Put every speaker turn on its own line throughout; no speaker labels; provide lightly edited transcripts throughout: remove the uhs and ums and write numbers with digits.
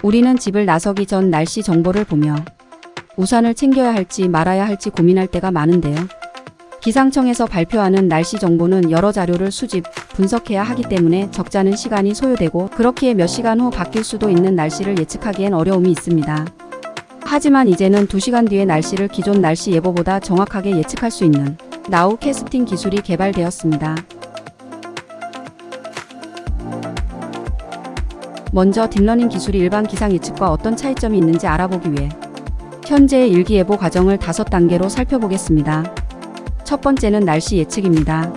우리는 집을 나서기 전 날씨 정보를 보며 우산을 챙겨야 할지 말아야 할지 고민할 때가 많은데요. 기상청에서 발표하는 날씨 정보는 여러 자료를 수집, 분석해야 하기 때문에 적잖은 시간이 소요되고 그렇기에 몇 시간 후 바뀔 수도 있는 날씨를 예측하기엔 어려움이 있습니다. 하지만 이제는 2시간 뒤의 날씨를 기존 날씨 예보보다 정확하게 예측할 수 있는 나우 캐스팅 기술이 개발되었습니다. 먼저 딥러닝 기술이 일반 기상 예측과 어떤 차이점이 있는지 알아보기 위해 현재의 일기예보 과정을 5단계로 살펴보겠습니다. 첫 번째는 날씨 예측입니다.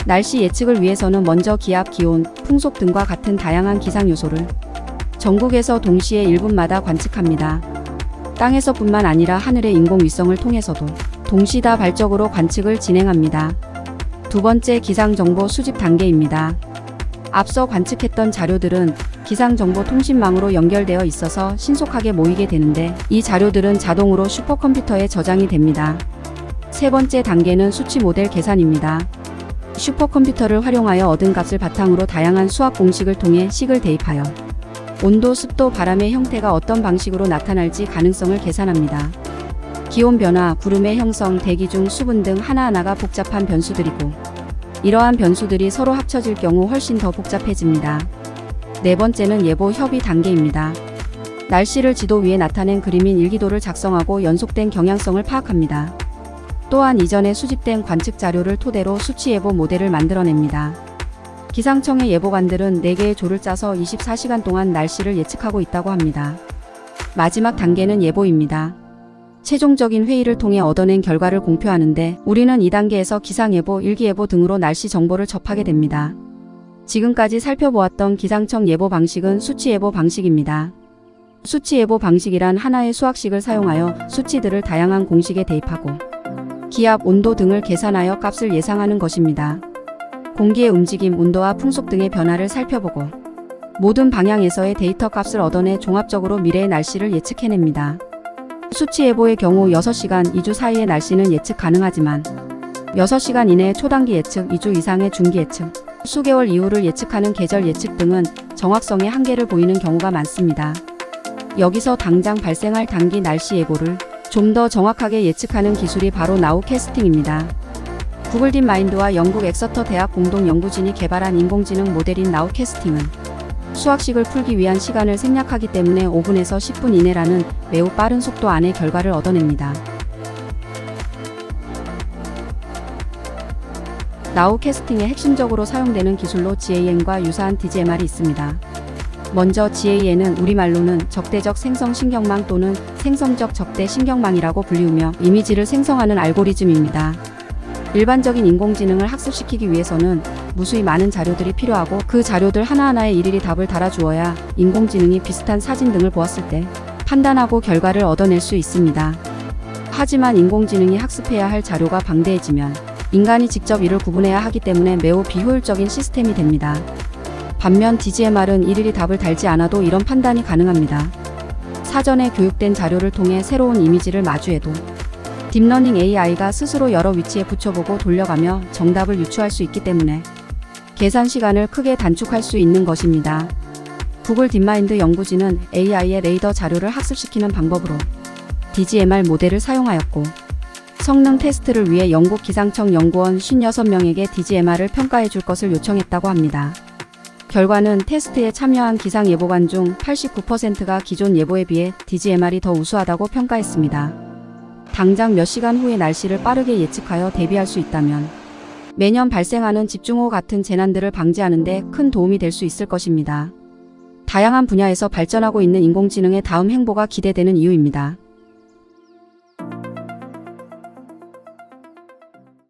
날씨 예측을 위해서는 먼저 기압, 기온, 풍속 등과 같은 다양한 기상 요소를 전국에서 동시에 1분마다 관측합니다. 땅에서뿐만 아니라 하늘의 인공위성을 통해서도 동시다발적으로 관측을 진행합니다. 두 번째, 기상정보 수집 단계입니다. 앞서 관측했던 자료들은 기상정보통신망으로 연결되어 있어서 신속하게 모이게 되는데 이 자료들은 자동으로 슈퍼컴퓨터에 저장이 됩니다. 세 번째 단계는 수치 모델 계산입니다. 슈퍼컴퓨터를 활용하여 얻은 값을 바탕으로 다양한 수학 공식을 통해 식을 대입하여 온도, 습도, 바람의 형태가 어떤 방식으로 나타날지 가능성을 계산합니다. 기온 변화, 구름의 형성, 대기 중 수분 등 하나하나가 복잡한 변수들이고 이러한 변수들이 서로 합쳐질 경우 훨씬 더 복잡해집니다. 네 번째는 예보 협의 단계입니다. 날씨를 지도 위에 나타낸 그림인 일기도를 작성하고 연속된 경향성을 파악합니다. 또한 이전에 수집된 관측 자료를 토대로 수치 예보 모델을 만들어냅니다. 기상청의 예보관들은 4개의 조를 짜서 24시간 동안 날씨를 예측하고 있다고 합니다. 마지막 단계는 예보입니다. 최종적인 회의를 통해 얻어낸 결과를 공표하는데 우리는 2단계에서 기상예보, 일기예보 등으로 날씨 정보를 접하게 됩니다. 지금까지 살펴보았던 기상청 예보 방식은 수치예보 방식입니다. 수치예보 방식이란 하나의 수학식을 사용하여 수치들을 다양한 공식에 대입하고 기압, 온도 등을 계산하여 값을 예상하는 것입니다. 공기의 움직임, 온도와 풍속 등의 변화를 살펴보고 모든 방향에서의 데이터 값을 얻어내 종합적으로 미래의 날씨를 예측해냅니다. 수치예보의 경우 6시간, 2주 사이의 날씨는 예측 가능하지만 6시간 이내의 초단기 예측, 2주 이상의 중기 예측, 수개월 이후를 예측하는 계절 예측 등은 정확성의 한계를 보이는 경우가 많습니다. 여기서 당장 발생할 단기 날씨 예보를 좀 더 정확하게 예측하는 기술이 바로 나우 캐스팅입니다. 구글 딥마인드와 영국 엑서터 대학 공동 연구진이 개발한 인공지능 모델인 나우 캐스팅은 수학식을 풀기 위한 시간을 생략하기 때문에 5분에서 10분 이내라는 매우 빠른 속도 안에 결과를 얻어냅니다. 나우 캐스팅에 핵심적으로 사용되는 기술로 GAN과 유사한 DGMR이 있습니다. 먼저 GAN은 우리말로는 적대적 생성 신경망 또는 생성적 적대 신경망이라고 불리우며 이미지를 생성하는 알고리즘입니다. 일반적인 인공지능을 학습시키기 위해서는 무수히 많은 자료들이 필요하고 그 자료들 하나하나에 일일이 답을 달아주어야 인공지능이 비슷한 사진 등을 보았을 때 판단하고 결과를 얻어낼 수 있습니다. 하지만 인공지능이 학습해야 할 자료가 방대해지면 인간이 직접 이를 구분해야 하기 때문에 매우 비효율적인 시스템이 됩니다. 반면 DGMR은 일일이 답을 달지 않아도 이런 판단이 가능합니다. 사전에 교육된 자료를 통해 새로운 이미지를 마주해도 딥러닝 AI가 스스로 여러 위치에 붙여보고 돌려가며 정답을 유추할 수 있기 때문에 계산 시간을 크게 단축할 수 있는 것입니다. 구글 딥마인드 연구진은 AI의 레이더 자료를 학습시키는 방법으로 DGMR 모델을 사용하였고 성능 테스트를 위해 영국 기상청 연구원 56명에게 DGMR을 평가해 줄 것을 요청했다고 합니다. 결과는 테스트에 참여한 기상 예보관 중 89%가 기존 예보에 비해 DGMR이 더 우수하다고 평가했습니다. 당장 몇 시간 후의 날씨를 빠르게 예측하여 대비할 수 있다면 매년 발생하는 집중호우 같은 재난들을 방지하는 데 큰 도움이 될 수 있을 것입니다. 다양한 분야에서 발전하고 있는 인공지능의 다음 행보가 기대되는 이유입니다.